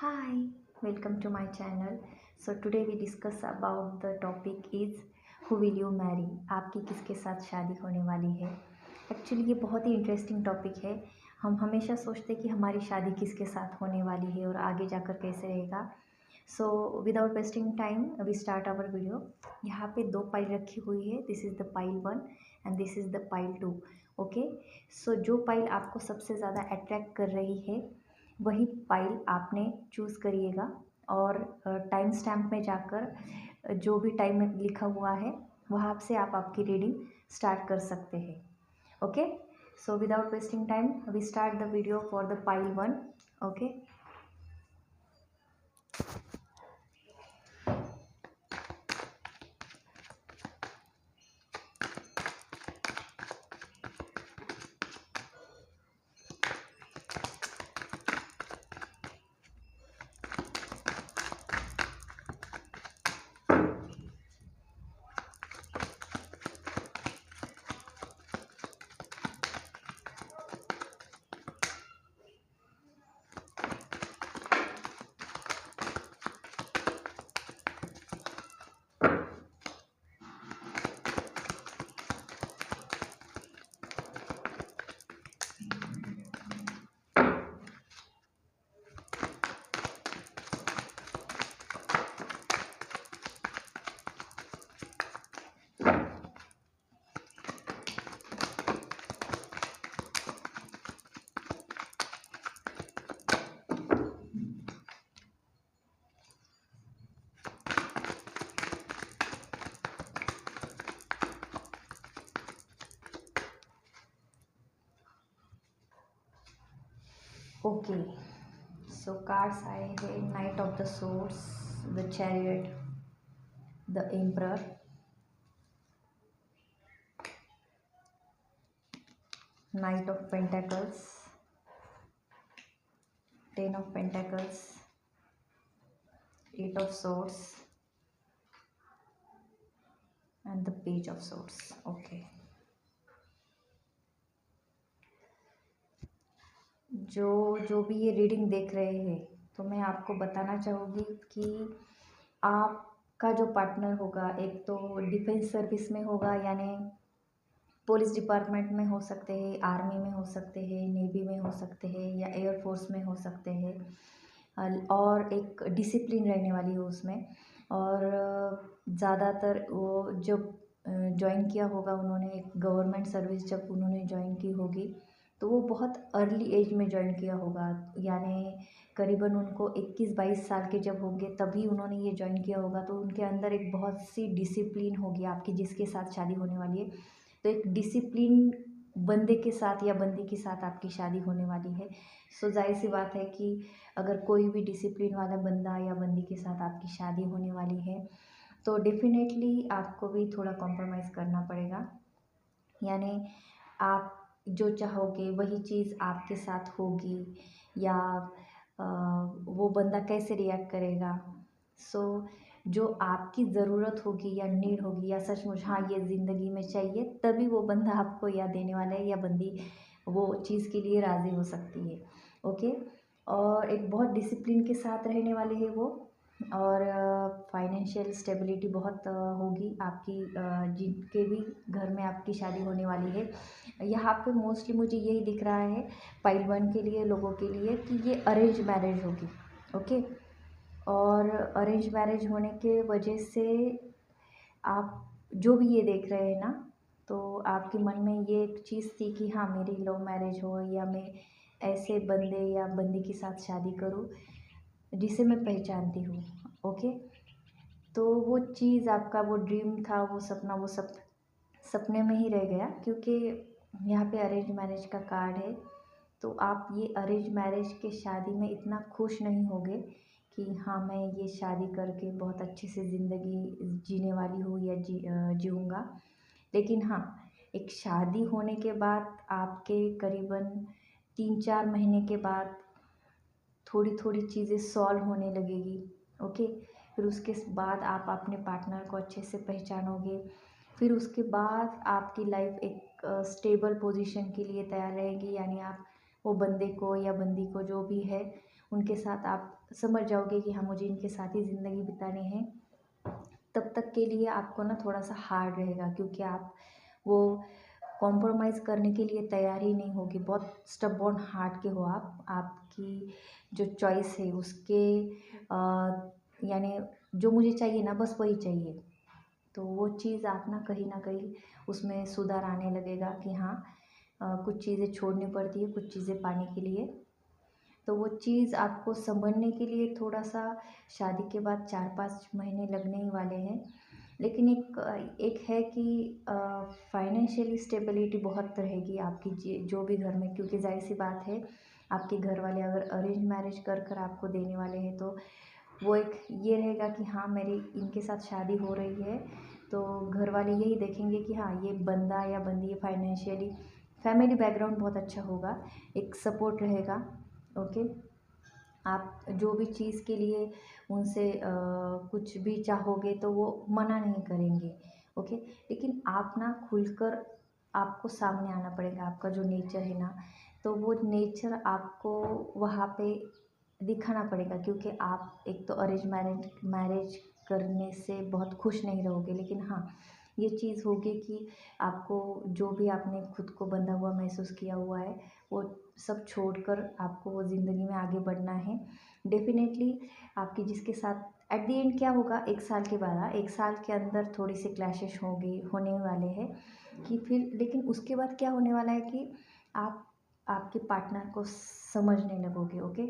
Hi, welcome to my channel. So today we discuss about the topic is who will you marry? आपकी किसके साथ शादी होने वाली है? एक्चुअली ये बहुत ही इंटरेस्टिंग टॉपिक है। हम हमेशा सोचते हैं कि हमारी शादी किसके साथ होने वाली है और आगे जाकर कैसे रहेगा। So without wasting time we start our video. यहाँ पे दो पाइल रखी हुई है। This is the pile one and this is the pile two. Okay, so जो पाइल आपको सबसे ज़्यादा अट्रैक्ट कर रही है वही फाइल आपने चूज़ करिएगा और टाइम स्टैम्प में जाकर जो भी टाइम लिखा हुआ है वहाँ से आप आपकी रीडिंग स्टार्ट कर सकते हैं। Okay, so without wasting time we start the video for the pile one. Okay, okay, so cards आए हैं knight of the swords, the chariot, the emperor, knight of pentacles, ten of pentacles, eight of swords and the page of swords. Okay, जो भी ये reading देख रहे हैं तो मैं आपको बताना चाहूँगी कि आपका जो पार्टनर होगा एक तो डिफेंस सर्विस में होगा, यानी पुलिस डिपार्टमेंट में हो सकते हैं, आर्मी में हो सकते हैं, नेवी में हो सकते हैं या एयरफोर्स में हो सकते हैं। और एक डिसिप्लिन रहने वाली हो उसमें। और ज़्यादातर वो जब ज्वाइन किया होगा उन्होंने एक गवर्नमेंट सर्विस, जब उन्होंने ज्वाइन की होगी तो वो बहुत अर्ली एज में ज्वाइन किया होगा, यानी करीबन उनको 21-22 साल के जब होंगे तभी उन्होंने ये ज्वाइन किया होगा। तो उनके अंदर एक बहुत सी डिसिप्लिन होगी आपकी जिसके साथ शादी होने वाली है। तो एक डिसिप्लिन बंदे के साथ या बंदी के साथ आपकी शादी होने वाली है। सो जाहिर सी बात है कि अगर कोई भी डिसिप्लिन वाला बंदा या बंदी के साथ आपकी शादी होने वाली है तो डेफिनेटली आपको भी थोड़ा कॉम्प्रोमाइज़ करना पड़ेगा। यानी आप जो चाहोगे वही चीज़ आपके साथ होगी, या वो बंदा कैसे रिएक्ट करेगा। सो जो आपकी ज़रूरत होगी या नीड होगी या सचमुच हाँ ये ज़िंदगी में चाहिए, तभी वो बंदा आपको या देने वाला है या बंदी वो चीज़ के लिए राज़ी हो सकती है। ओके, और एक बहुत डिसिप्लिन के साथ रहने वाले हैं वो। और फाइनेंशियल स्टेबिलिटी बहुत होगी आपकी, जिनके भी घर में आपकी शादी होने वाली है। यहाँ पे मोस्टली मुझे यही दिख रहा है पाइल वन के लिए, लोगों के लिए, कि ये अरेंज मैरिज होगी। ओके, और अरेंज मैरिज होने के वजह से आप जो भी ये देख रहे हैं ना, तो आपके मन में ये एक चीज़ थी कि हाँ मेरी लव मैरिज हो या मैं ऐसे बंदे या बंदी के साथ शादी करूँ जिसे मैं पहचानती हूँ। ओके, तो वो चीज़ आपका वो ड्रीम था, वो सपना, वो सब सपने में ही रह गया, क्योंकि यहाँ पे अरेंज मैरिज का कार्ड है। तो आप ये अरेंज मैरिज के शादी में इतना खुश नहीं होगे कि हाँ मैं ये शादी करके बहुत अच्छे से ज़िंदगी जीने वाली हूँ या जीऊँगा। लेकिन हाँ, एक शादी होने के बाद आपके करीबन 3-4 महीने के बाद थोड़ी थोड़ी चीज़ें सॉल्व होने लगेगी। ओके, फिर उसके बाद आप अपने पार्टनर को अच्छे से पहचानोगे। फिर उसके बाद आपकी लाइफ एक स्टेबल पोजीशन के लिए तैयार रहेगी, यानी आप वो बंदे को या बंदी को जो भी है उनके साथ आप समझ जाओगे कि हाँ मुझे इनके साथ ही ज़िंदगी बितानी है, तब तक के लिए आपको ना थोड़ा सा हार्ड रहेगा, क्योंकि आप वो कॉम्प्रोमाइज़ करने के लिए तैयार ही नहीं होगी। बहुत स्टबॉर्न हार्ट के हो आप, आपकी जो चॉइस है उसके यानी जो मुझे चाहिए ना बस वही चाहिए। तो वो चीज़ आप ना कहीं उसमें सुधार आने लगेगा कि हाँ कुछ चीज़ें छोड़नी पड़ती है कुछ चीज़ें पाने के लिए। तो वो चीज़ आपको समझने के लिए थोड़ा सा शादी के बाद 4-5 महीने लगने ही वाले हैं। लेकिन एक है कि फाइनेंशियली स्टेबिलिटी बहुत रहेगी आपकी जो भी घर में, क्योंकि जाहिर सी बात है आपके घर वाले अगर अरेंज मैरिज कर कर आपको देने वाले हैं तो वो एक ये रहेगा कि हाँ मेरी इनके साथ शादी हो रही है, तो घर वाले यही देखेंगे कि हाँ ये बंदा या बंदी फाइनेंशियली फैमिली बैकग्राउंड बहुत अच्छा होगा, एक सपोर्ट रहेगा। ओके, आप जो भी चीज़ के लिए उनसे कुछ भी चाहोगे तो वो मना नहीं करेंगे। ओके, लेकिन आप ना खुलकर आपको सामने आना पड़ेगा, आपका जो नेचर है ना, तो वो नेचर आपको वहाँ पे दिखाना पड़ेगा, क्योंकि आप एक तो अरेंज मैरिज मैरिज करने से बहुत खुश नहीं रहोगे, लेकिन हाँ ये चीज़ होगी कि आपको जो भी आपने खुद को बंधा हुआ महसूस किया हुआ है वो सब छोड़कर आपको वो ज़िंदगी में आगे बढ़ना है। डेफ़िनेटली आपकी जिसके साथ एट द एंड क्या होगा, 1 साल के बाद 1 साल के अंदर थोड़ी सी क्लैशेस होने वाले हैं कि फिर, लेकिन उसके बाद क्या होने वाला है कि आप आपके पार्टनर को समझने लगोगे। ओके,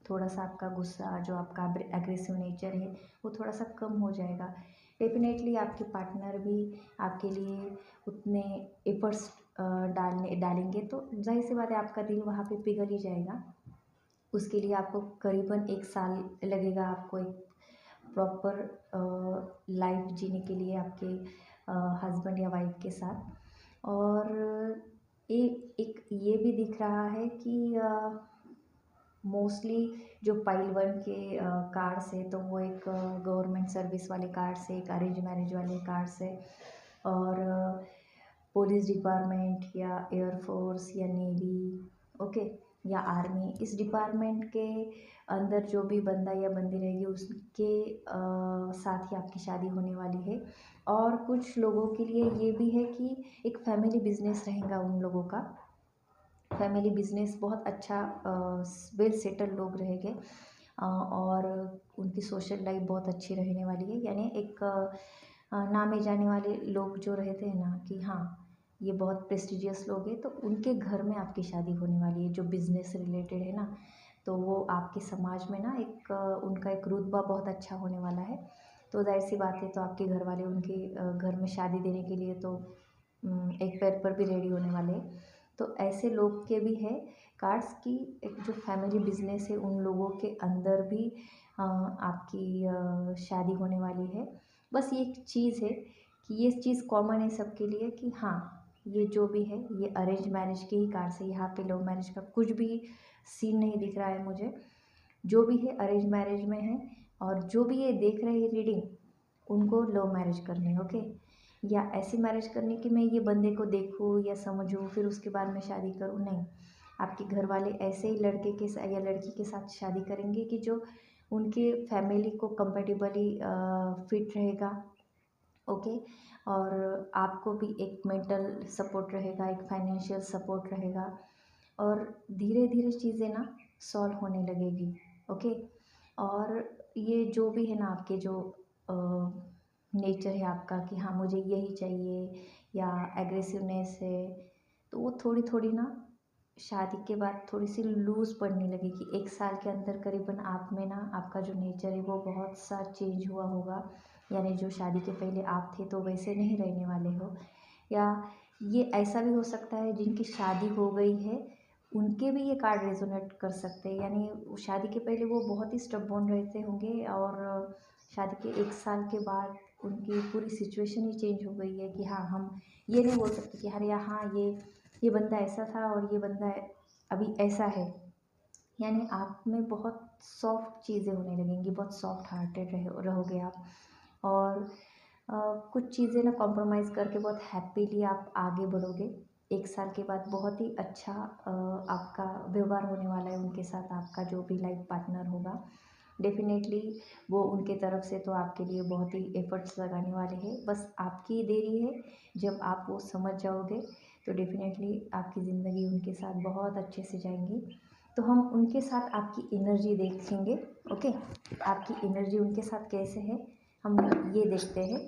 थोड़ा सा आपका गुस्सा जो आपका एग्रेसिव नेचर है वो थोड़ा सा कम हो जाएगा। डेफिनेटली आपके पार्टनर भी आपके लिए उतने एफर्ट्स डालेंगे, तो जाहिर सी बात है आपका दिल वहाँ पे पिघल ही जाएगा। उसके लिए आपको करीबन 1 साल लगेगा, आपको एक प्रॉपर लाइफ जीने के लिए आपके हस्बैंड या वाइफ के साथ। और एक ये भी दिख रहा है कि मोस्टली जो पाइल वन के कार्ड्स है तो वो एक गवर्नमेंट सर्विस वाले कार्ड्स है, एक अरेंज मैरिज वाले कार्ड्स है, और पुलिस डिपार्टमेंट या एयरफोर्स या नेवी, ओके, या आर्मी, इस डिपार्टमेंट के अंदर जो भी बंदा या बंदी रहेगी उसके साथ ही आपकी शादी होने वाली है। और कुछ लोगों के लिए ये भी है कि एक फैमिली बिजनेस रहेगा उन लोगों का, फैमिली बिजनेस बहुत अच्छा वेल सेटल लोग रहेंगे, और उनकी सोशल लाइफ बहुत अच्छी रहने वाली है। यानी एक नामे जाने वाले लोग जो रहते हैं ना कि हाँ ये बहुत प्रेस्टिजियस लोग हैं, तो उनके घर में आपकी शादी होने वाली है जो बिज़नेस रिलेटेड है ना, तो वो आपके समाज में ना एक उनका एक रुतबा बहुत अच्छा होने वाला है। तो जाहिर सी बात है, तो आपके घर वाले उनके घर में शादी देने के लिए तो एक पैर पर भी रेडी होने वाले हैं। तो ऐसे लोग के भी है कार्ड्स की, एक जो फैमिली बिजनेस है उन लोगों के अंदर भी आपकी शादी होने वाली है। बस ये एक चीज़ है कि ये चीज़ कॉमन है सबके लिए कि हाँ ये जो भी है ये अरेंज मैरिज के ही कार्ड्स है, यहाँ पे लव मैरिज का कुछ भी सीन नहीं दिख रहा है मुझे। जो भी है अरेंज मैरिज में है, और जो भी ये देख रहे हैं रीडिंग उनको लव मैरिज करनी है। ओके, या ऐसी मैरिज करनी कि मैं ये बंदे को देखूँ या समझूँ फिर उसके बाद मैं शादी करूँ, नहीं। आपके घर वाले ऐसे ही लड़के के साथ या लड़की के साथ शादी करेंगे कि जो उनके फैमिली को कंपेटिबली फिट रहेगा। ओके, और आपको भी एक मेंटल सपोर्ट रहेगा, एक फाइनेंशियल सपोर्ट रहेगा, और धीरे धीरे चीज़ें ना सॉल्व होने लगेगी। ओके, और ये जो भी है ना आपके जो नेचर है आपका कि हाँ मुझे यही चाहिए या एग्रेसिवनेस है, तो वो थोड़ी थोड़ी ना शादी के बाद थोड़ी सी लूज़ पड़ने लगेगी। 1 साल के अंदर करीबन आप में ना आपका जो नेचर है वो बहुत सा चेंज हुआ होगा, यानी जो शादी के पहले आप थे तो वैसे नहीं रहने वाले हो। या ये ऐसा भी हो सकता है जिनकी शादी हो गई है उनके भी ये कार्ड रेजोनेट कर सकते हैं, यानी शादी के पहले वो बहुत ही स्टबॉर्न रहते होंगे, और शादी के 1 साल के बाद उनकी पूरी सिचुएशन ही चेंज हो गई है कि हाँ हम ये नहीं बोल सकते कि अरे हाँ ये बंदा ऐसा था और ये बंदा अभी ऐसा है। यानी आप में बहुत सॉफ्ट चीज़ें होने लगेंगी, बहुत सॉफ्ट हार्टेड रहोगे आप, और कुछ चीज़ें ना कॉम्प्रोमाइज़ करके बहुत हैप्पीली आप आगे बढ़ोगे। 1 साल के बाद बहुत ही अच्छा आपका व्यवहार होने वाला है उनके साथ। आपका जो भी लाइफ पार्टनर होगा डेफ़िनेटली वो उनके तरफ से तो आपके लिए बहुत ही एफ़र्ट्स लगाने वाले हैं। बस आपकी ही देरी है, जब आप वो समझ जाओगे तो डेफ़िनेटली आपकी ज़िंदगी उनके साथ बहुत अच्छे से जाएँगी। तो हम उनके साथ आपकी एनर्जी देखेंगे, ओके? आपकी एनर्जी उनके साथ कैसे है, हम ये देखते हैं।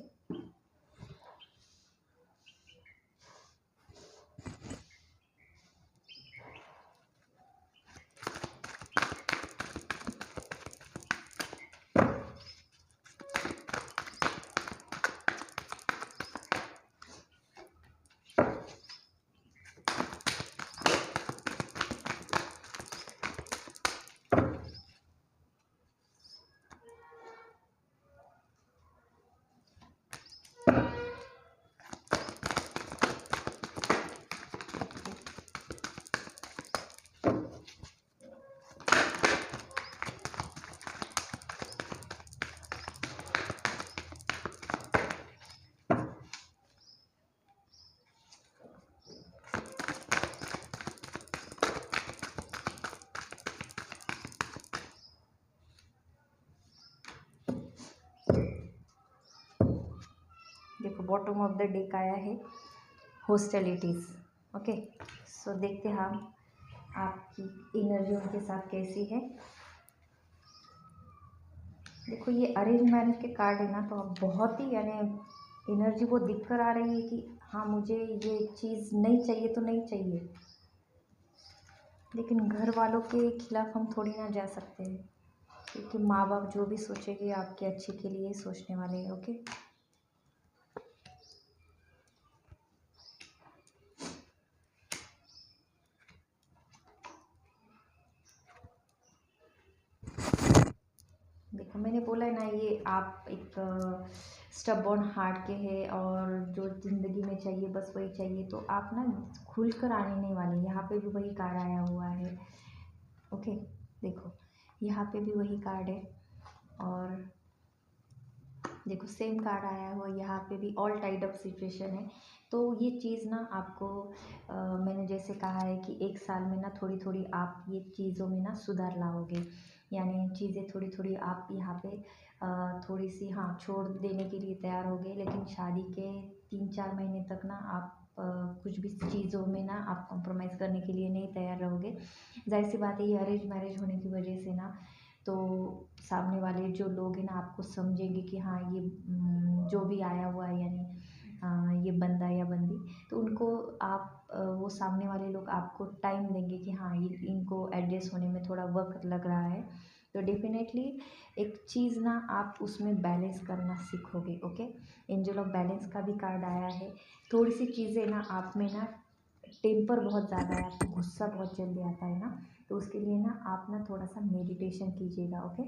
देखो बॉटम ऑफ द डेक आया है हॉस्टिलिटीज़, ओके? सो देखते हैं हम आपकी एनर्जी उनके साथ कैसी है। देखो ये अरेंज मैरिज के कार्ड है ना, तो आप बहुत ही यानी एनर्जी वो दिख कर आ रही है कि हाँ मुझे ये चीज़ नहीं चाहिए तो नहीं चाहिए, लेकिन घर वालों के खिलाफ हम थोड़ी ना जा सकते हैं, क्योंकि माँ बाप जो भी सोचेंगे आपके अच्छे के लिए ही सोचने वाले हैं, ओके? देखो मैंने बोला है ना, ये आप एक स्टबॉर्न हार्ट के हैं और जो ज़िंदगी में चाहिए बस वही चाहिए, तो आप ना खुल कर आने नहीं वाले। यहाँ पे भी वही कार्ड आया हुआ है, ओके? देखो यहाँ पे भी वही कार्ड है और देखो सेम कार्ड आया हुआ, यहाँ पे भी ऑल टाइड अप सिचुएशन है। तो ये चीज़ ना आपको मैंने जैसे कहा है कि 1 साल में ना थोड़ी-थोड़ी आप ये चीज़ों में ना सुधार लाओगे। यानी चीज़ें थोड़ी-थोड़ी आप यहाँ पे थोड़ी-सी हाँ, छोड़ देने के लिए तैयार होगे, लेकिन शादी के 3-4 महीने तक ना आप कुछ भी चीज़ों में ना आप कॉम्प्रोमाइज़ करने के लिए नहीं तैयार रहोगे। ज़ाहिर-सी बात है, ये अरेंज मैरिज होने की वजह से ना तो सामने वाले जो लोग हैं ना आपको समझेंगे कि हाँ ये जो भी आया हुआ है यानी ये बंदा या बंदी, तो उनको आप वो सामने वाले लोग आपको टाइम देंगे कि हाँ ये इनको एडजस्ट होने में थोड़ा वक्त लग रहा है। तो डेफिनेटली एक चीज़ ना आप उसमें बैलेंस करना सीखोगे, ओके? एंजल ऑफ बैलेंस का भी कार्ड आया है। थोड़ी सी चीज़ें ना आप में ना टेम्पर बहुत ज़्यादा है, आपको गुस्सा बहुत जल्दी आता है ना, तो उसके लिए ना आप ना थोड़ा-सा मेडिटेशन कीजिएगा, ओके?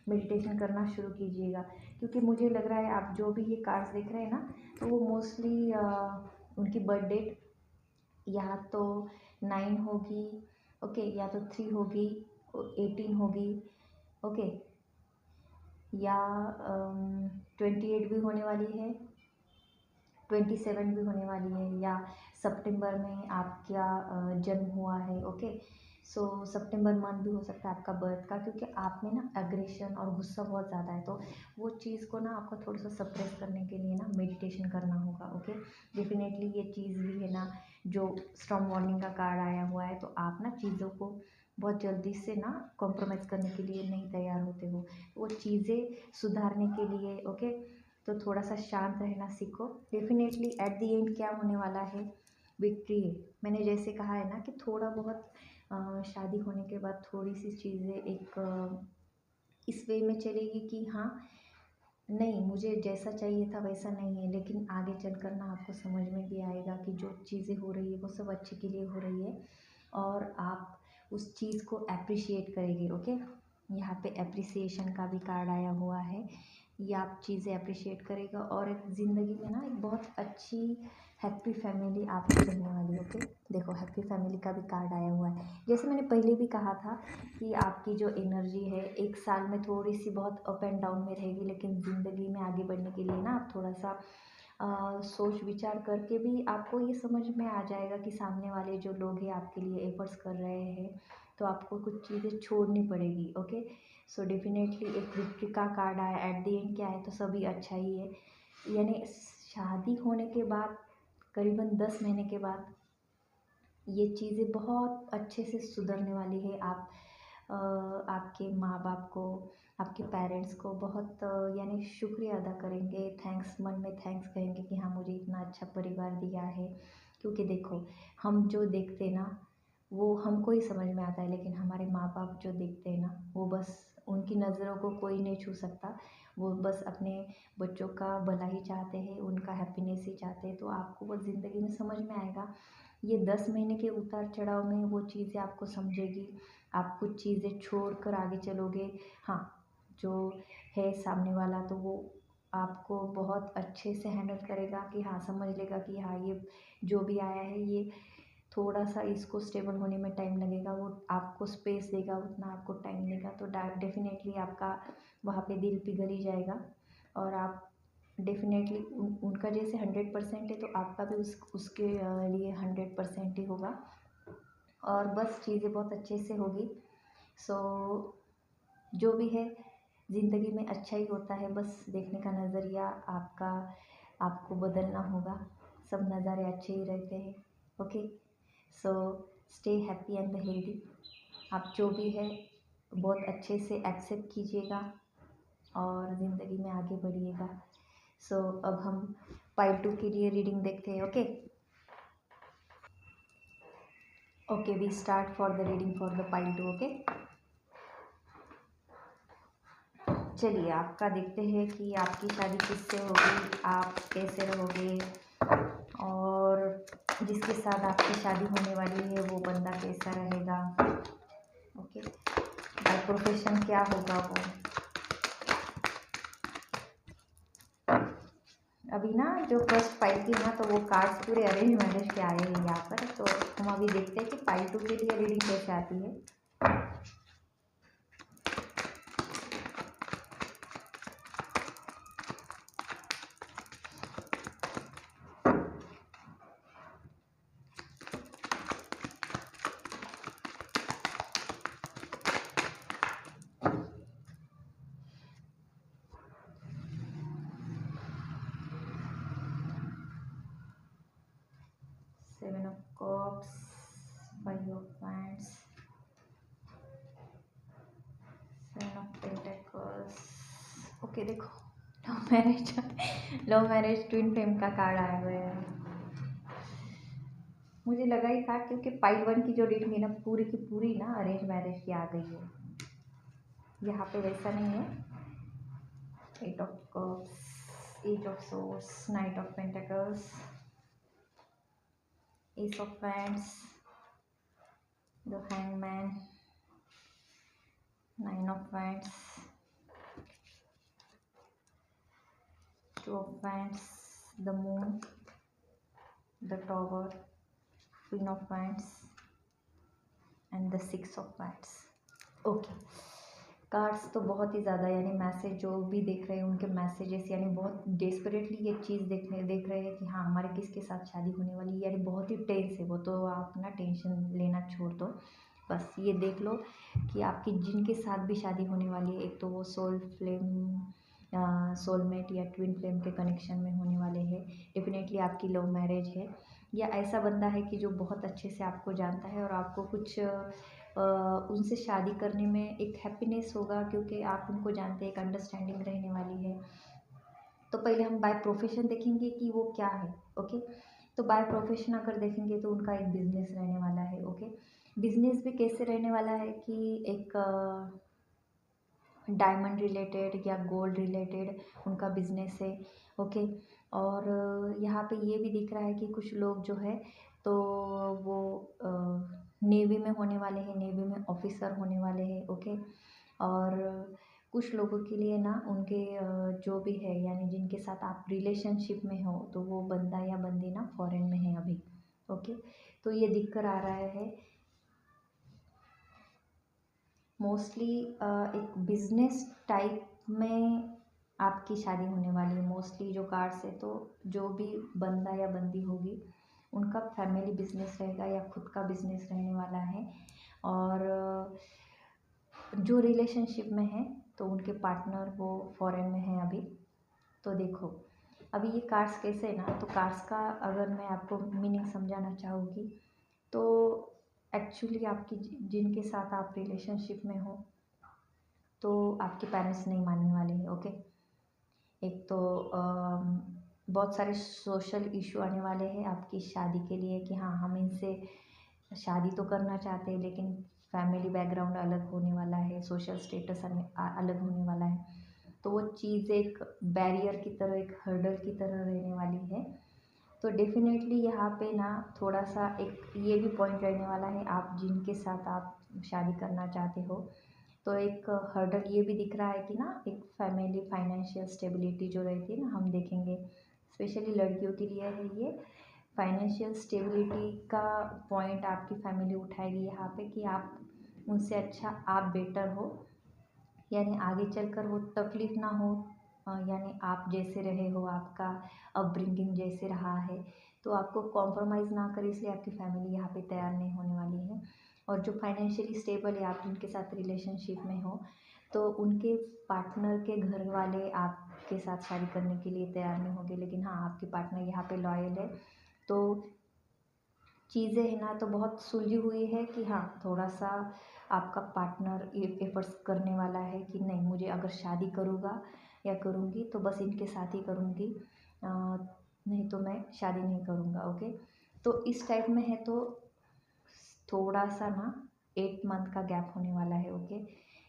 मेडिटेशन करना शुरू कीजिएगा, क्योंकि मुझे लग रहा है आप जो भी ये कार्ड्स देख रहे हैं ना, तो वो मोस्टली उनकी बर्थ डेट या तो 9 होगी, ओके? या तो 3 होगी, 18 होगी, ओके? या 28 भी होने वाली है, 27 भी होने वाली है, या सितंबर में आपका जन्म हुआ है, ओके? सो सितंबर मंथ भी हो सकता है आपका बर्थ का, क्योंकि आप में ना एग्रेशन और गुस्सा बहुत ज़्यादा है, तो वो चीज़ को ना आपको थोड़ा सा सप्रेस करने के लिए ना मेडिटेशन करना होगा, ओके? डेफिनेटली ये चीज़ भी है ना, जो स्ट्रॉन्ग वार्निंग का कार्ड आया हुआ है, तो आप ना चीज़ों को बहुत जल्दी से ना कॉम्प्रोमाइज़ करने के लिए नहीं तैयार होते हो, वो चीज़ें सुधारने के लिए, ओके? तो थोड़ा सा शांत रहना सीखो। डेफिनेटली एट द एंड क्या होने वाला है, विक्ट्री है। मैंने जैसे कहा है ना कि थोड़ा बहुत शादी होने के बाद थोड़ी सी चीज़ें एक इस वे में चलेगी कि हाँ नहीं मुझे जैसा चाहिए था वैसा नहीं है, लेकिन आगे चल कर ना आपको समझ में भी आएगा कि जो चीज़ें हो रही है वो सब अच्छे के लिए हो रही है और आप उस चीज़ को एप्रिशिएट करेंगे, ओके? यहाँ पे एप्रिसिएशन का भी कार्ड आया हुआ है, ये आप चीज़ें एप्रिशिएट करेगा और एक ज़िंदगी में ना एक बहुत अच्छी हैप्पी फैमिली आपकी बनने वाली है, ओके? देखो हैप्पी फैमिली का भी कार्ड आया हुआ है। जैसे मैंने पहले भी कहा था कि आपकी जो एनर्जी है 1 साल में थोड़ी सी बहुत अप एंड डाउन में रहेगी, लेकिन ज़िंदगी में आगे बढ़ने के लिए ना आप थोड़ा सा सोच विचार करके भी आपको ये समझ में आ जाएगा कि सामने वाले जो लोग हैं आपके लिए एफर्ट्स कर रहे हैं, तो आपको कुछ चीज़ें छोड़नी पड़ेगी। ओके, सो डेफिनेटली एक विक्ट्री का कार्ड आया, एट द एंड क्या है, तो सभी अच्छा ही है। यानी शादी होने के बाद करीबन 10 महीने के बाद ये चीज़ें बहुत अच्छे से सुधरने वाली है। आप आपके माँ बाप को, आपके पेरेंट्स को बहुत यानी शुक्रिया अदा करेंगे, थैंक्स, मन में थैंक्स कहेंगे कि हाँ मुझे इतना अच्छा परिवार दिया है। क्योंकि देखो, हम जो देखते हैं ना वो हमको ही समझ में आता है, लेकिन हमारे माँ बाप जो देखते हैं ना वो बस, उनकी नज़रों को कोई नहीं छू सकता। वो बस अपने बच्चों का भला ही चाहते हैं, उनका हैप्पीनेस ही चाहते हैं। तो आपको बस ज़िंदगी में समझ में आएगा, ये 10 महीने के उतार चढ़ाव में वो चीज़ें आपको समझेगी। आप कुछ चीज़ें छोड़ कर आगे चलोगे। हाँ, जो है सामने वाला तो वो आपको बहुत अच्छे से हैंडल करेगा कि हाँ समझ लेगा कि हाँ ये जो भी आया है ये थोड़ा सा इसको स्टेबल होने में टाइम लगेगा, वो आपको स्पेस देगा, उतना आपको टाइम देगा। तो डेफिनेटली आपका वहाँ पे दिल पिघल ही जाएगा, और आप डेफिनेटली उनका जैसे 100% है तो आपका भी उसके लिए 100% ही होगा, और बस चीज़ें बहुत अच्छे से होगी। सो जो भी है ज़िंदगी में अच्छा ही होता है, बस देखने का नज़रिया आपका, आपको बदलना होगा। सब नज़ारे अच्छे ही रहते हैं। Okay, so stay happy and healthy. आप जो भी है बहुत अच्छे से एक्सेप्ट कीजिएगा और ज़िंदगी में आगे बढ़िएगा। सो अब हम पाइल 2 के लिए रीडिंग देखते हैं। Okay okay, we start for the reading for the pile 2। Okay, चलिए आपका देखते हैं कि आपकी शादी किससे होगी, आप कैसे रहोगे, और जिसके साथ आपकी शादी होने वाली है वो बंदा कैसा रहेगा। ओके, बाय प्रोफेशन क्या होगा वो। अभी ना जो फर्स्ट फाइल थी ना, तो वो कार्ड्स पूरे अरेंज मैरिज के आए हैं यहाँ पर। तो हम अभी देखते हैं कि फाइल 2 के लिए रीडिंग कैसे आती है। Seven of cups, five of wands, seven of pentacles. Okay देखो, love marriage love marriage twin flame का कार्ड आया हुआ है। मुझे लगा ही था, क्योंकि पाइल 1 की जो रीडिंग है ना पूरी की पूरी ना अरेंज मैरिज की आ गई है। यहाँ पे वैसा नहीं है। Eight of cups, eight of swords, knight of pentacles, ace of wands, the hangman, nine of wands, two of wands, the moon, the tower, queen of wands and the six of wands. Okay, cards तो बहुत ही ज़्यादा, यानी message जो भी देख रहे हैं उनके मैसेजेस, यानी बहुत डेस्परेटली ये चीज़ देख रहे हैं कि हाँ हमारे किसके साथ शादी होने वाली है, यानी बहुत ही टेंस है वो। तो आप ना टेंशन लेना छोड़ दो, बस ये देख लो कि आपकी जिनके साथ भी शादी होने वाली है, एक तो वो सोलमेट या ट्विन फ्लेम के कनेक्शन में होने वाले हैं। डेफिनेटली आपकी लव मैरिज है, या ऐसा बंदा है कि जो बहुत अच्छे से आपको जानता है और आपको कुछ उनसे शादी करने में एक हैप्पीनेस होगा, क्योंकि आप उनको जानते हैं, एक अंडरस्टैंडिंग रहने वाली है। तो पहले हम बाय प्रोफेशन देखेंगे कि वो क्या है। ओके, तो बाय प्रोफेशन अगर देखेंगे तो उनका एक बिजनेस रहने वाला है। ओके, बिजनेस भी कैसे रहने वाला है कि एक डायमंड रिलेटेड या गोल्ड रिलेटेड उनका बिजनेस है। ओके, और यहाँ पे ये भी दिख रहा है कि कुछ लोग जो है तो वो नेवी में होने वाले हैं, नेवी में ऑफिसर होने वाले हैं। ओके, और कुछ लोगों के लिए ना उनके जो भी है, यानी जिनके साथ आप रिलेशनशिप में हो, तो वो बंदा या बंदी ना फॉरेन में है अभी। ओके, तो ये दिख कर आ रहा है मोस्टली एक बिजनेस टाइप में आपकी शादी होने वाली है। मोस्टली जो कार्ड्स है, तो जो भी बंदा या बंदी होगी उनका फैमिली बिजनेस रहेगा या खुद का बिजनेस रहने वाला है। और जो रिलेशनशिप में है तो उनके पार्टनर वो फॉरेन में है अभी। तो देखो, अभी ये कार्ड्स कैसे है ना, तो कार्ड्स का अगर मैं आपको मीनिंग समझाना चाहूँगी, तो एक्चुअली आपकी जिनके साथ आप रिलेशनशिप में हो, तो आपके पेरेंट्स नहीं मानने वाले हैं, ओके। एक तो बहुत सारे सोशल इशू आने वाले हैं आपकी शादी के लिए कि हाँ, हम इनसे शादी तो करना चाहते हैं, लेकिन फैमिली बैकग्राउंड अलग होने वाला है, सोशल स्टेटस अलग होने वाला है। तो वो चीज़ एक बैरियर की तरह, एक हर्डल की तरह रहने वाली है। तो डेफ़िनेटली यहाँ पे ना थोड़ा-सा एक ये भी पॉइंट रहने वाला है, आप जिनके साथ आप शादी करना चाहते हो, तो एक हर्डल ये भी दिख रहा है कि ना एक फैमिली फाइनेंशियल स्टेबिलिटी जो रहती है ना, हम देखेंगे स्पेशली लड़कियों के लिए है ये। फाइनेंशियल स्टेबिलिटी का पॉइंट आपकी फैमिली उठाएगी यहाँ पे कि आप उनसे अच्छा, आप बेटर हो, यानी आगे चलकर वो तकलीफ़ ना हो। यानी आप जैसे रहे हो, आपका अपब्रिंगिंग जैसे रहा है, तो आपको कॉम्प्रोमाइज़ ना करे, इसलिए आपकी फैमिली यहाँ पे तैयार नहीं होने वाली है। और जो फाइनेंशियली स्टेबल है, आप जिनके साथ रिलेशनशिप में हो, तो उनके पार्टनर के घर वाले आपके साथ शादी करने के लिए तैयार नहीं होंगे, लेकिन हाँ, आपके पार्टनर यहाँ पे लॉयल है। तो चीज़ें है ना, तो बहुत सुलझी हुई है कि हाँ, थोड़ा-सा आपका पार्टनर एफ़र्ट्स करने वाला है कि नहीं, मुझे अगर शादी करूँगा या करूँगी तो बस इनके साथ ही करूँगी, नहीं तो मैं शादी नहीं करूँगा, ओके। तो इस टाइप में है, तो थोड़ा-सा ना 8 मंथ का गैप होने वाला है, ओके।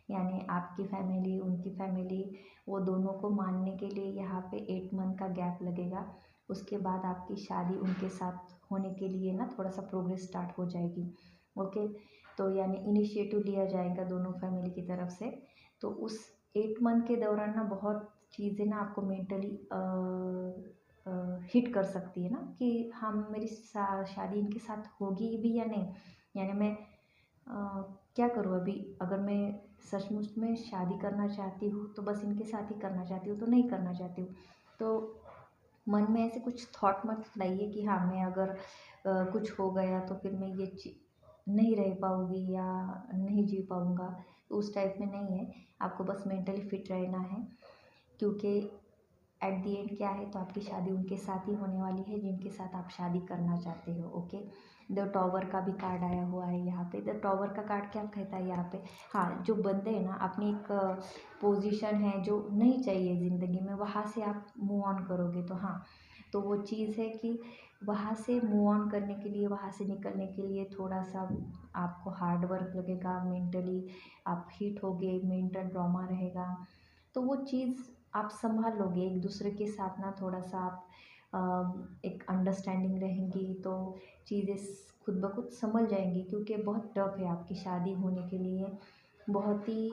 यानी आपकी फैमिली, उनकी फैमिली, वो दोनों को मानने के लिए यहाँ पे 8 मंथ का गैप लगेगा। उसके बाद आपकी शादी उनके साथ होने के लिए ना थोड़ा-सा प्रोग्रेस स्टार्ट हो जाएगी, ओके। तो यानी इनिशिएटिव लिया जाएगा दोनों फैमिली की तरफ से। तो उस 8 मंथ के दौरान ना बहुत चीज़ें ना आपको मेंटली हिट कर सकती है ना कि हम, मेरी शादी इनके साथ होगी भी या नहीं। यानी मैं क्या करूँ अभी, अगर मैं सचमुच में शादी करना चाहती हूँ तो बस इनके साथ ही करना चाहती हूँ, तो नहीं करना चाहती हूँ। तो मन में ऐसे कुछ थॉट मत लाइए कि हाँ, मैं अगर कुछ हो गया तो फिर मैं ये नहीं रह पाऊँगी या नहीं जी पाऊँगा, तो उस टाइप में नहीं है। आपको बस मेंटली फिट रहना है, क्योंकि एट द एंड क्या है, तो आपकी शादी उनके साथ ही होने वाली है जिनके साथ आप शादी करना चाहते हो, ओके। द टॉवर का भी कार्ड आया हुआ है यहाँ पे। द टॉवर का कार्ड क्या कहता है यहाँ पे, हाँ, जो बंदे हैं ना, अपनी एक पोजीशन है जो नहीं चाहिए ज़िंदगी में, वहाँ से आप मूव ऑन करोगे, तो हाँ, तो वो चीज़ है कि वहाँ से मूव ऑन करने के लिए, वहाँ से निकलने के लिए थोड़ा-सा आपको हार्ड वर्क लगेगा, मेंटली आप हिट होगे, मेंटल ट्रॉमा रहेगा। तो वो चीज़ आप सँभाल लोगे, एक दूसरे के साथ ना थोड़ा-सा आप एक अंडरस्टैंडिंग रहेंगी, तो चीज़ें खुद ब खुद संभल जाएँगी, क्योंकि बहुत टफ है आपकी शादी होने के लिए। बहुत ही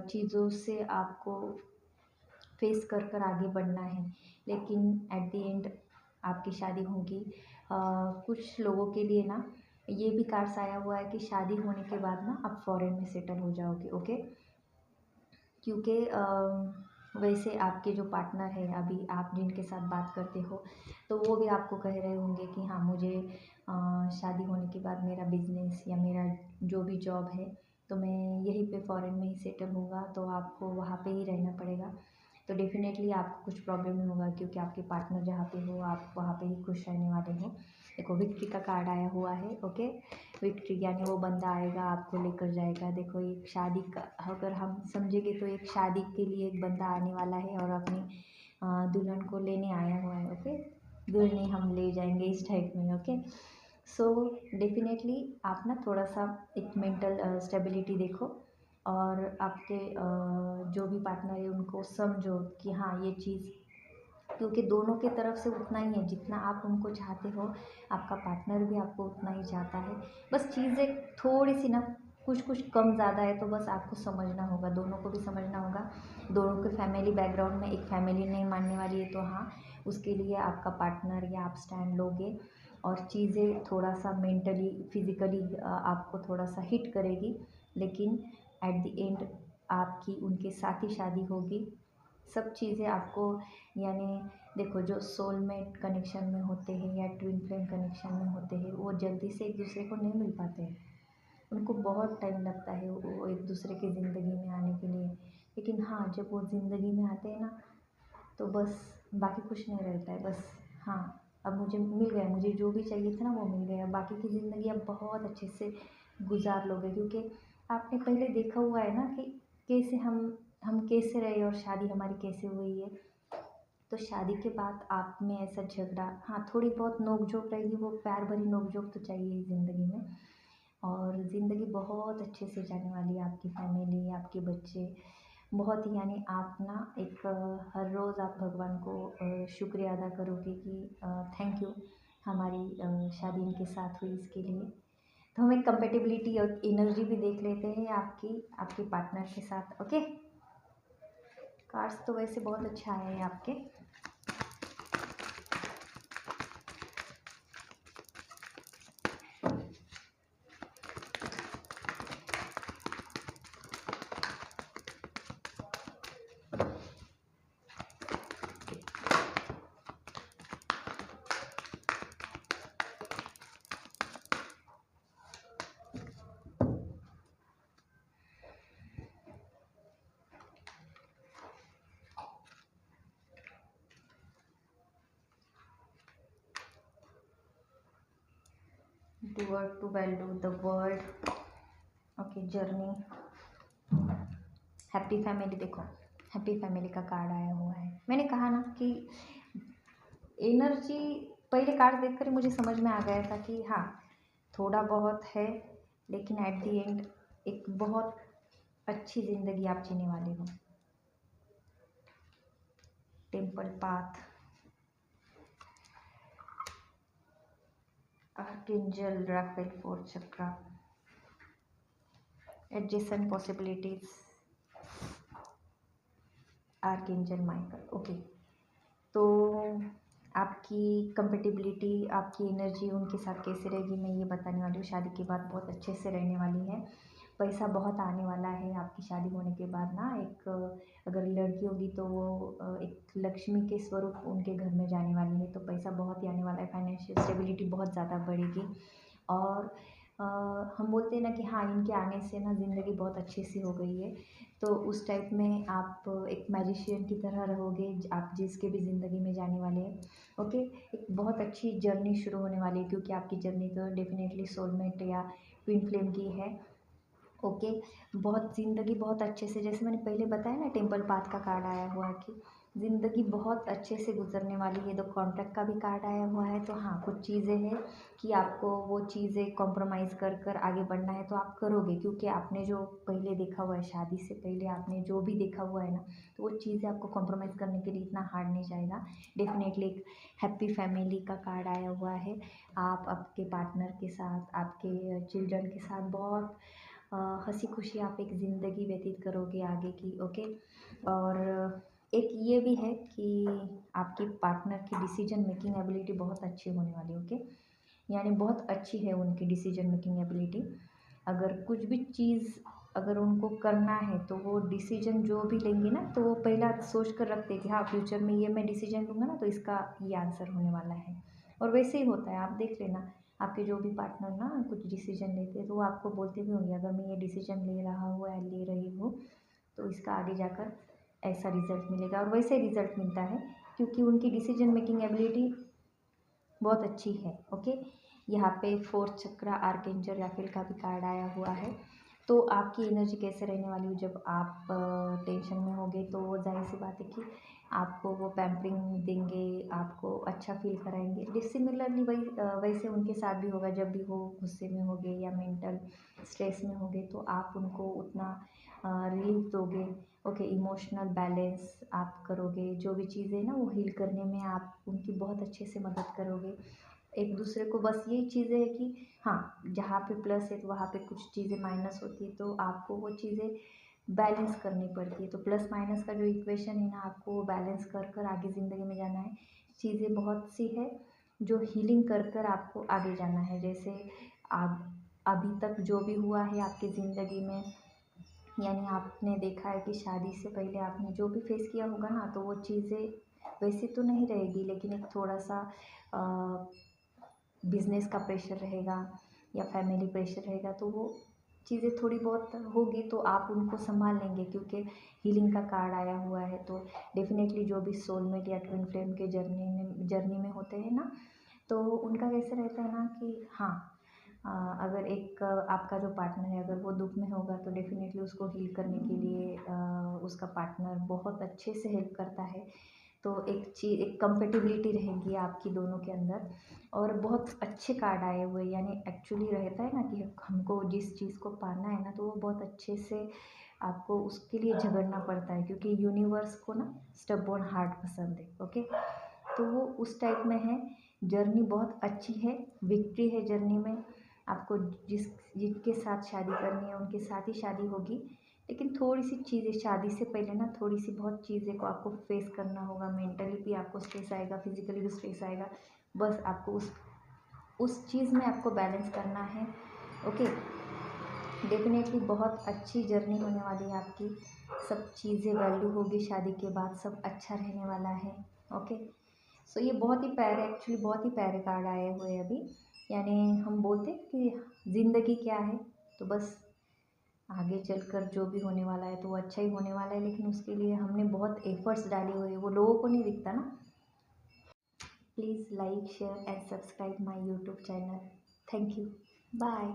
चीज़ों से आपको फेस कर कर आगे बढ़ना है, लेकिन एट द एंड आपकी शादी होगी। कुछ लोगों के लिए ना ये भी कार्ड्स आया हुआ है कि शादी होने के बाद ना आप फ़ॉरेन में सेटल हो जाओगे, ओके। क्योंकि वैसे आपके जो पार्टनर है, अभी आप जिनके साथ बात करते हो, तो वो भी आपको कह रहे होंगे कि हाँ, मुझे शादी होने के बाद मेरा बिज़नेस या मेरा जो भी जॉब है, तो मैं यहीं पे फ़ॉरेन में ही सेटल होऊँगा, तो आपको वहाँ पे ही रहना पड़ेगा। तो डेफ़िनेटली आपको कुछ प्रॉब्लम नहीं होगा, क्योंकि आपके पार्टनर जहाँ पे हो, आप वहाँ पे ही खुश रहने वाले हो। देखो, विक्ट्री का कार्ड आया हुआ है, ओके। विक्ट्री यानी वो बंदा आएगा, आपको लेकर जाएगा। देखो, एक शादी का अगर हम समझेंगे, तो एक शादी के लिए एक बंदा आने वाला है और अपनी दुल्हन को लेने आया हुआ है, ओके। दुल्हन हम ले जाएंगे, इस टाइप में, ओके। सो डेफिनेटली आप ना थोड़ा-सा एक मेंटल स्टेबिलिटी देखो, और आपके जो भी पार्टनर है उनको समझो कि हाँ, ये चीज़, क्योंकि दोनों की तरफ से उतना ही है, जितना आप उनको चाहते हो, आपका पार्टनर भी आपको उतना ही चाहता है। बस चीज़ें थोड़ी-सी ना कुछ-कुछ कम ज़्यादा है, तो बस आपको समझना होगा, दोनों को भी समझना होगा। दोनों के फैमिली बैकग्राउंड में, एक फैमिली नहीं मानने वाली है, तो हाँ, उसके लिए आपका पार्टनर या आप स्टैंड लोगे, और चीज़ें थोड़ा-सा मेंटली, फिज़िकली आपको थोड़ा-सा हिट करेगी, लेकिन एट द एंड आपकी उनके साथ ही शादी होगी। सब चीज़ें आपको, यानी देखो जो सोलमेट कनेक्शन में होते हैं या ट्विन फ्लेम कनेक्शन में होते हैं वो जल्दी से एक दूसरे को नहीं मिल पाते हैं, उनको बहुत टाइम लगता है वो एक दूसरे की ज़िंदगी में आने के लिए। लेकिन हाँ, जब वो ज़िंदगी में आते हैं ना तो बस बाकी कुछ नहीं रहता है, बस हाँ, अब मुझे मिल गया, मुझे जो भी चाहिए था ना वो मिल गया, बाकी की ज़िंदगी आप बहुत अच्छे से गुजार लोगे, क्योंकि आपने पहले देखा हुआ है ना कि कैसे हम कैसे रहे और शादी हमारी कैसे हुई है। तो शादी के बाद आप में ऐसा झगड़ा, हाँ थोड़ी बहुत नोक झोंक रहेगी, वो प्यार भरी नोक झोंक तो चाहिए ही ज़िंदगी में। और ज़िंदगी बहुत अच्छे से जाने वाली है, आपकी फैमिली, आपके बच्चे, बहुत ही, यानी आप ना एक हर रोज़ आप भगवान को शुक्रिया अदा करोगे कि थैंक यू, हमारी शादी इनके साथ हुई इसके लिए। तो हम एक कंपेटिबिलिटी और एनर्जी भी देख लेते हैं आपकी आपके पार्टनर के साथ। ओके, कार्ड्स तो वैसे बहुत अच्छा आए हैं आपके। The word to value the world. Okay, journey, happy family. देखो हैप्पी फैमिली का कार्ड आया हुआ है। मैंने कहा ना कि एनर्जी पहले कार्ड देखकर ही मुझे समझ में आ गया था कि हाँ थोड़ा बहुत है, लेकिन एट दी एंड एक बहुत अच्छी ज़िंदगी आप जीने वाले हो। Temple path, archangel Raphael, fourth chakra, adjacent possibilities, archangel Michael. Okay, तो आपकी कंपेटिबिलिटी, आपकी एनर्जी उनके साथ कैसे रहेगी मैं ये बताने वाली हूँ। शादी के बाद बहुत अच्छे से रहने वाली है, पैसा बहुत आने वाला है आपकी शादी होने के बाद ना। एक अगर लड़की होगी तो वो एक लक्ष्मी के स्वरूप उनके घर में जाने वाली है, तो पैसा बहुत ही आने वाला है, फाइनेंशियल स्टेबिलिटी बहुत ज़्यादा बढ़ेगी। और हम बोलते हैं ना कि हाँ इनके आने से ना ज़िंदगी बहुत अच्छी सी हो गई है, तो उस टाइप में आप एक मैजिशियन की तरह रहोगे, आप जिसके भी ज़िंदगी में जाने वाले हैं। ओके, एक बहुत अच्छी जर्नी शुरू होने वाली है, क्योंकि आपकी जर्नी तो डेफिनेटली सोलमेट या ट्विन फ्लेम की है। ओके, बहुत ज़िंदगी बहुत अच्छे से, जैसे मैंने पहले बताया ना टेम्पल पाथ का कार्ड आया हुआ है कि ज़िंदगी बहुत अच्छे से गुजरने वाली है। तो कॉन्ट्रैक्ट का भी कार्ड आया हुआ है, तो हाँ कुछ चीज़ें हैं कि आपको वो चीज़ें कॉम्प्रोमाइज़ कर कर आगे बढ़ना है, तो आप करोगे, क्योंकि आपने जो पहले देखा हुआ है, शादी से पहले आपने जो भी देखा हुआ है ना, तो वो चीज़ें आपको कॉम्प्रोमाइज़ करने के लिए इतना हार्ड नहीं जाएगा। डेफिनेटली एक हैप्पी फैमिली का कार्ड आया हुआ है। आप आपके पार्टनर के साथ, आपके चिल्ड्रन के साथ बहुत हँसी खुशी आप एक ज़िंदगी व्यतीत करोगे आगे की। ओके, और एक ये भी है कि आपकी पार्टनर की डिसीजन मेकिंग एबिलिटी बहुत अच्छी होने वाली है। ओके, यानी बहुत अच्छी है उनकी डिसीजन मेकिंग एबिलिटी। अगर कुछ भी चीज़ अगर उनको करना है तो वो डिसीजन जो भी लेंगे ना, तो वो पहला सोच कर रखते हैं कि हाँ फ्यूचर में ये मैं डिसीजन लूँगा ना तो इसका ये आंसर होने वाला है। और वैसे ही होता है, आप देख लेना आपके जो भी पार्टनर ना कुछ डिसीजन लेते हैं तो वो आपको बोलते भी होंगे अगर मैं ये डिसीजन ले रहा हूँ या ले रही हूँ तो इसका आगे जाकर ऐसा रिज़ल्ट मिलेगा, और वैसे रिज़ल्ट मिलता है क्योंकि उनकी डिसीजन मेकिंग एबिलिटी बहुत अच्छी है। ओके, यहाँ पे फोर्थ चक्रा आर्कएंजल राफेल का भी कार्ड आया हुआ है। तो आपकी एनर्जी कैसे रहने वाली है जब आप टेंशन में होगे, तो वो जाहिर सी बात है कि आपको वो पैम्परिंग देंगे, आपको अच्छा फील कराएंगे। सिमिलरली वैसे उनके साथ भी होगा, जब भी वो गुस्से में होगे या मेंटल स्ट्रेस में होगे तो आप उनको उतना रिलीफ दोगे। ओके, इमोशनल बैलेंस आप करोगे, जो भी चीज़ें ना वो हील करने में आप उनकी बहुत अच्छे से मदद करोगे एक दूसरे को। बस यही चीज़ें है कि हाँ जहाँ पे प्लस है तो वहाँ पे कुछ चीज़ें माइनस होती है, तो आपको वो चीज़ें बैलेंस करनी पड़ती है। तो प्लस माइनस का जो इक्वेशन है ना, आपको वो बैलेंस कर कर आगे ज़िंदगी में जाना है। चीज़ें बहुत सी है जो हीलिंग कर कर आपको आगे जाना है। जैसे आप अभी तक जो भी हुआ है आपकी ज़िंदगी में, यानी आपने देखा है कि शादी से पहले आपने जो भी फेस किया होगा ना, तो वो चीज़ें वैसे तो नहीं रहेगी, लेकिन एक थोड़ा सा बिजनेस का प्रेशर रहेगा या फैमिली प्रेशर रहेगा, तो वो चीज़ें थोड़ी बहुत होगी, तो आप उनको संभाल लेंगे क्योंकि हीलिंग का कार्ड आया हुआ है। तो डेफिनेटली जो भी सोलमेट या ट्विन फ्लेम के जर्नी में होते हैं ना, तो उनका कैसे रहता है ना कि हाँ, अगर एक आपका जो पार्टनर है अगर वो दुख में होगा, तो डेफिनेटली उसको हील करने के लिए उसका पार्टनर बहुत अच्छे से हेल्प करता है। तो एक कंपेटिबिलिटी रहेगी आपकी दोनों के अंदर। और बहुत अच्छे कार्ड आए हुए, यानी एक्चुअली रहता है ना कि हमको जिस चीज़ को पाना है ना, तो वो बहुत अच्छे से आपको उसके लिए झगड़ना पड़ता है, क्योंकि यूनिवर्स को ना स्टबबॉर्न हार्ट पसंद है। ओके, तो वो उस टाइप में है। जर्नी बहुत अच्छी है, विक्ट्री है जर्नी में। आपको जिनके साथ शादी करनी है उनके साथ ही शादी होगी, लेकिन थोड़ी सी चीज़ें शादी से पहले ना, थोड़ी सी बहुत चीज़ें को आपको फेस करना होगा। मेंटली भी आपको स्ट्रेस आएगा, फिजिकली भी स्ट्रेस आएगा। बस आपको उस चीज़ में आपको बैलेंस करना है। ओके, डेफिनेटली बहुत अच्छी जर्नी होने वाली है आपकी। सब चीज़ें वैल्यू होगी शादी के बाद, सब अच्छा रहने वाला है। ओके, सो ये बहुत ही प्यारे, एक्चुअली बहुत ही प्यारे कार्ड आए हुए हैं अभी। यानी हम बोलते हैं कि ज़िंदगी क्या है, तो बस आगे चलकर जो भी होने वाला है तो वो अच्छा ही होने वाला है, लेकिन उसके लिए हमने बहुत एफर्ट्स डाले हुए हैं, वो लोगों को नहीं दिखता ना। Please like share and subscribe my YouTube channel. Thank you, bye.